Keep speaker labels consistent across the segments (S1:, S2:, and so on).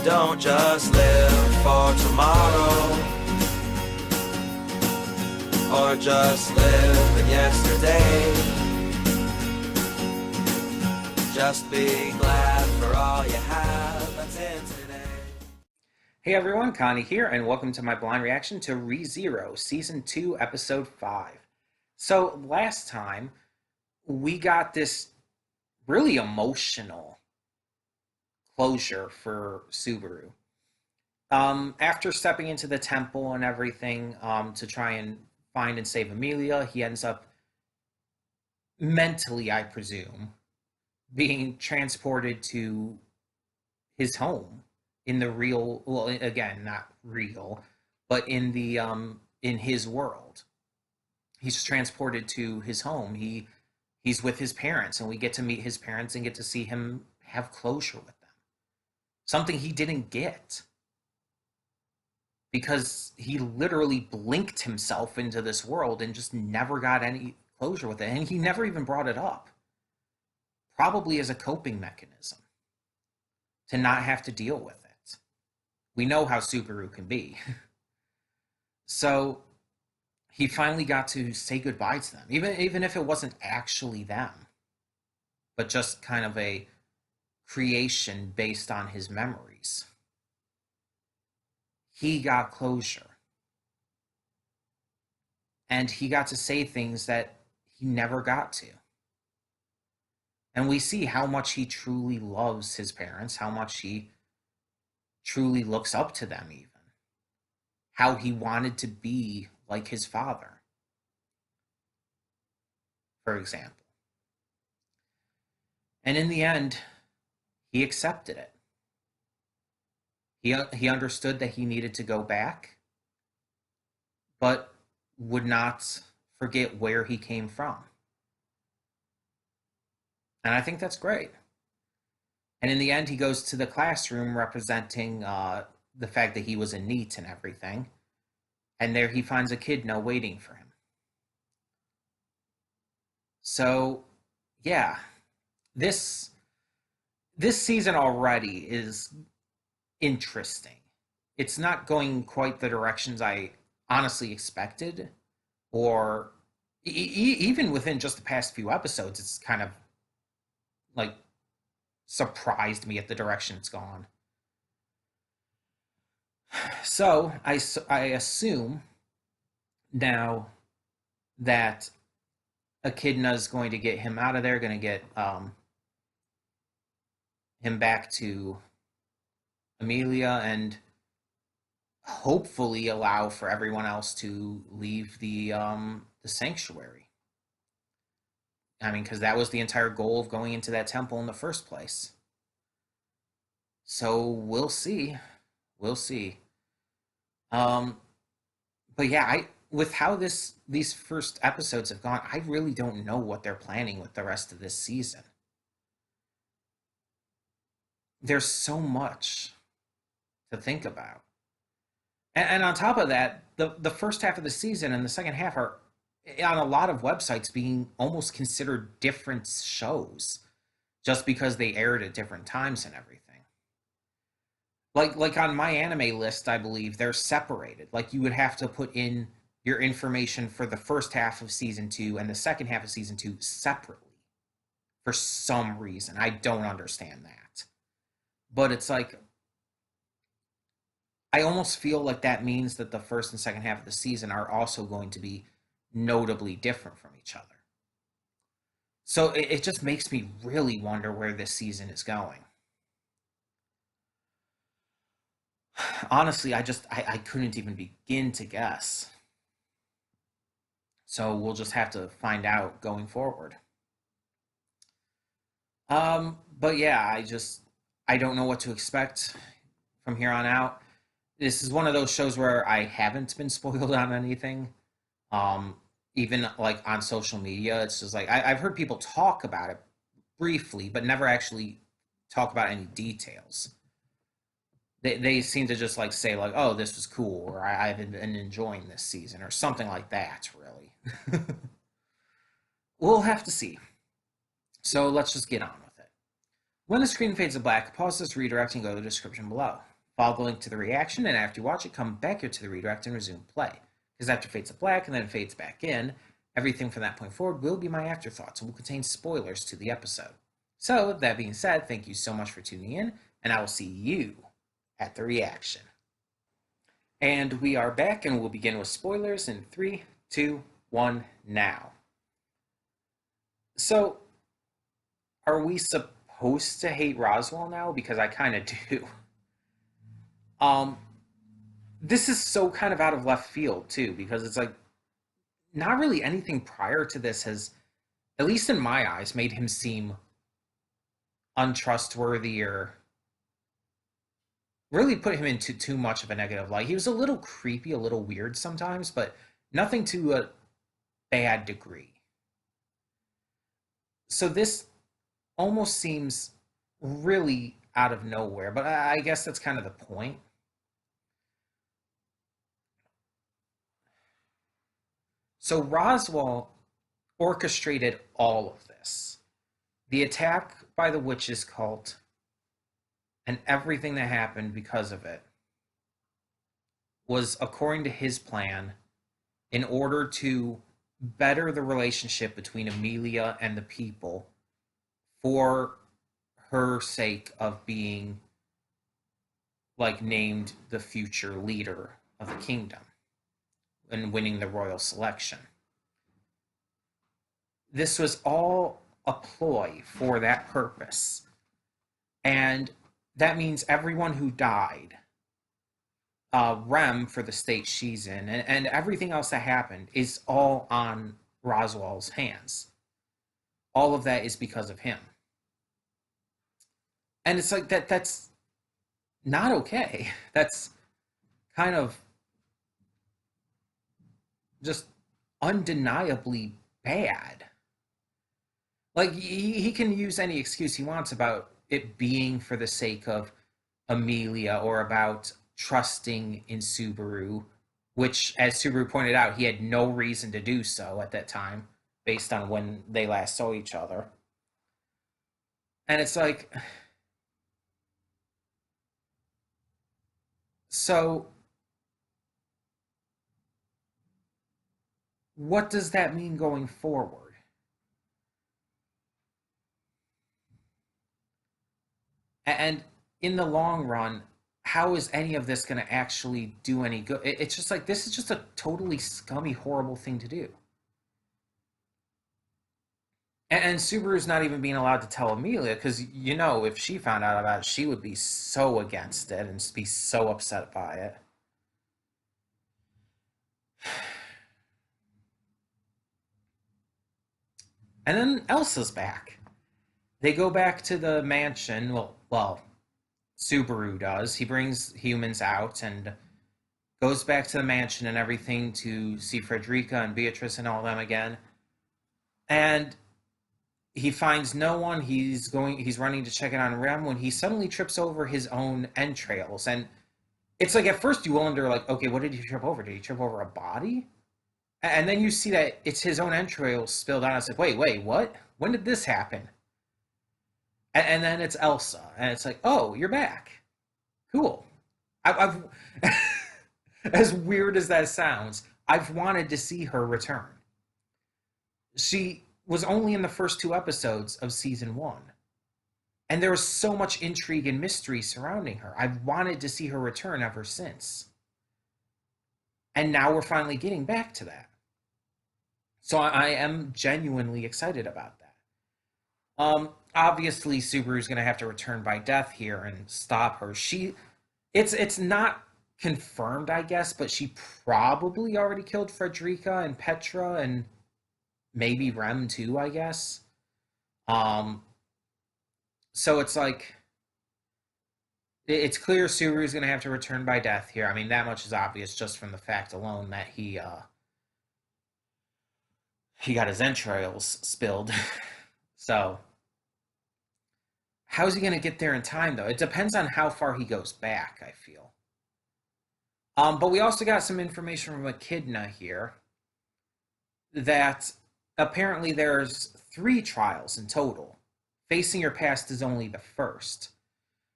S1: Don't just live for tomorrow, or just live in yesterday. Just be glad for all you have that's in today.
S2: Hey everyone, Connie here, and welcome to my blind reaction to ReZero, Season 2, Episode 5. So, last time, we got this really emotional closure for Subaru. After stepping into the temple and everything to try and find and save Amelia, he ends up mentally, I presume, being transported to his home in the real, well, again, not real, but in the in his world. He's transported to his home. He's with his parents, and we get to meet his parents and get to see him have closure with them. Something he didn't get because he literally blinked himself into this world and just never got any closure with it. And he never even brought it up. Probably as a coping mechanism to not have to deal with it. We know how Subaru can be. So he finally got to say goodbye to them, even if it wasn't actually them, but just kind of a creation based on his memories. He got closure. And he got to say things that he never got to. And we see how much he truly loves his parents, how much he truly looks up to them, even. How he wanted to be like his father, for example. And in the end, he accepted it. He understood that he needed to go back, but would not forget where he came from. And I think that's great. And in the end, he goes to the classroom representing the fact that he was a NEET and everything. And there he finds a kid waiting for him. So, yeah, this season already is interesting. It's not going quite the directions I honestly expected, or even within just the past few episodes, it's kind of like surprised me at the direction it's gone. So I assume now that Echidna's going to get him out of there, going to get him back to Amelia, and hopefully allow for everyone else to leave the sanctuary. I mean, because that was the entire goal of going into that temple in the first place. So we'll see. We'll see. But yeah, with how these first episodes have gone, I really don't know what they're planning with the rest of this season. There's so much to think about. And on top of that, the first half of the season and the second half are on a lot of websites being almost considered different shows just because they aired at different times and everything. Like on my anime list, I believe they're separated. Like you would have to put in your information for the first half of season 2 and the second half of season 2 separately for some reason. I don't understand that. But it's like I almost feel like that means that the first and second half of the season are also going to be notably different from each other. So it just makes me really wonder where this season is going. Honestly, I couldn't even begin to guess. So we'll just have to find out going forward. But yeah, I don't know what to expect from here on out. This is one of those shows where I haven't been spoiled on anything. Even like on social media, it's just like I've heard people talk about it briefly, but never actually talk about any details. They seem to just like say like, oh, this was cool, or I've been enjoying this season, or something like that. Really, we'll have to see. So let's just get on with it. When the screen fades to black, pause this redirect and go to the description below. Follow the link to the reaction, and after you watch it, come back here to the redirect and resume play. Because after it fades to black and then it fades back in, everything from that point forward will be my afterthoughts and will contain spoilers to the episode. So, that being said, thank you so much for tuning in, and I will see you at the reaction. And we are back, and we'll begin with spoilers in 3, 2, 1, now. So, are we supposed to hate Roswell now? Because I kind of do. This is so kind of out of left field, too, because it's like, not really anything prior to this has, at least in my eyes, made him seem untrustworthy or really put him into too much of a negative light. He was a little creepy, a little weird sometimes, but nothing to a bad degree. So this almost seems really out of nowhere, but I guess that's kind of the point. So Roswell orchestrated all of this. The attack by the witches cult and everything that happened because of it was according to his plan in order to better the relationship between Amelia and the people for her sake of being like named the future leader of the kingdom and winning the royal selection. This was all a ploy for that purpose. And that means everyone who died, Rem for the state she's in, and everything else that happened is all on Roswell's hands. All of that is because of him. And it's like that's not okay. That's kind of just undeniably bad. Like, he can use any excuse he wants about it being for the sake of Amelia or about trusting in Subaru, which, as Subaru pointed out, he had no reason to do so at that time, based on when they last saw each other. And it's like, so what does that mean going forward? And in the long run, how is any of this going to actually do any good? It's just like, this is just a totally scummy, horrible thing to do. And Subaru's not even being allowed to tell Amelia, because, you know, if she found out about it, she would be so against it and be so upset by it. And then Elsa's back. They go back to the mansion. Well, Subaru does. He brings humans out and goes back to the mansion and everything to see Frederica and Beatrice and all them again. And he finds no one. He's running to check it on Rem when he suddenly trips over his own entrails. And it's like, at first you wonder, like, okay, what did he trip over? Did he trip over a body? And then you see that it's his own entrails spilled out. It's like, wait, what? When did this happen? And then it's Elsa, and it's like, oh, you're back. Cool. I've as weird as that sounds, I've wanted to see her return. She was only in the first 2 episodes of season 1. And there was so much intrigue and mystery surrounding her. I've wanted to see her return ever since. And now we're finally getting back to that. So I am genuinely excited about that. Obviously, Subaru's going to have to return by death here and stop her. It's not confirmed, I guess, but she probably already killed Frederica and Petra and maybe Rem too, I guess. So it's like, it's clear Subaru's going to have to return by death here. I mean, that much is obvious just from the fact alone that he got his entrails spilled. So how's he going to get there in time, though? It depends on how far he goes back, I feel. But we also got some information from Echidna here that apparently there's 3 trials in total, facing your past is only the first.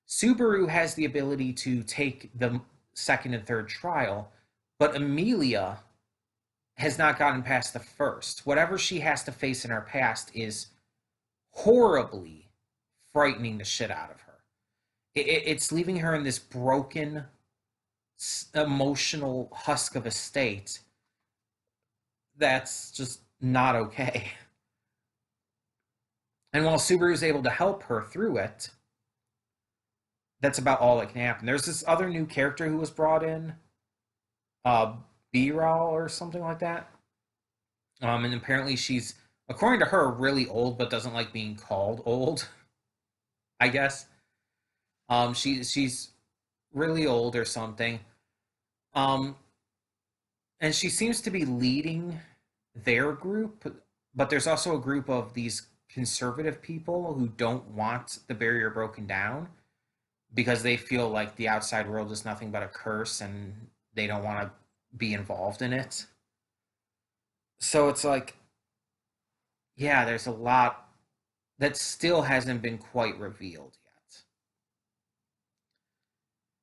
S2: Subaru has the ability to take the second and third trial, but Amelia has not gotten past the first. Whatever she has to face in her past is horribly frightening the shit out of her. It's leaving her in this broken, emotional husk of a state that's just not okay. And while Subaru is able to help her through it, that's about all that can happen. There's this other new character who was brought in, B-Raw or something like that. And apparently she's, according to her, really old, but doesn't like being called old, I guess. She's really old or something. And she seems to be leading their group, but there's also a group of these conservative people who don't want the barrier broken down because they feel like the outside world is nothing but a curse and they don't want to be involved in it. So it's like, yeah, there's a lot that still hasn't been quite revealed yet.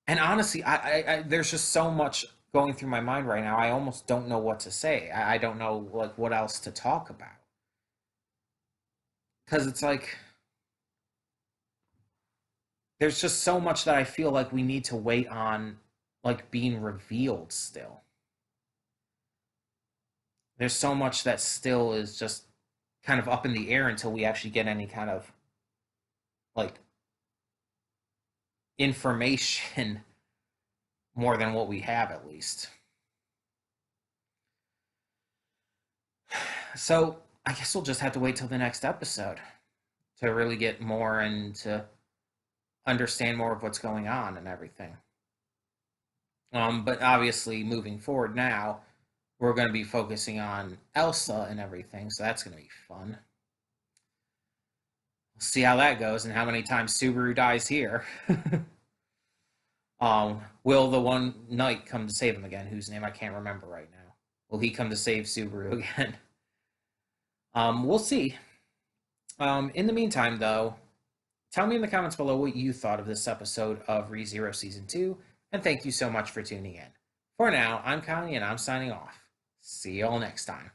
S2: And honestly, I there's just so much going through my mind right now. I almost don't know what to say. I don't know like what else to talk about because it's like there's just so much that I feel like we need to wait on, like being revealed still. There's so much that still is just kind of up in the air until we actually get any kind of like information more than what we have at least. So I guess we'll just have to wait till the next episode to really get more and to understand more of what's going on and everything. But obviously, moving forward now, we're going to be focusing on Elsa and everything, so that's going to be fun. We'll see how that goes and how many times Subaru dies here. Will the one knight come to save him again, whose name I can't remember right now? Will he come to save Subaru again? We'll see. In the meantime, though, tell me in the comments below what you thought of this episode of ReZero Season 2, and thank you so much for tuning in. For now, I'm Connie, and I'm signing off. See y'all next time.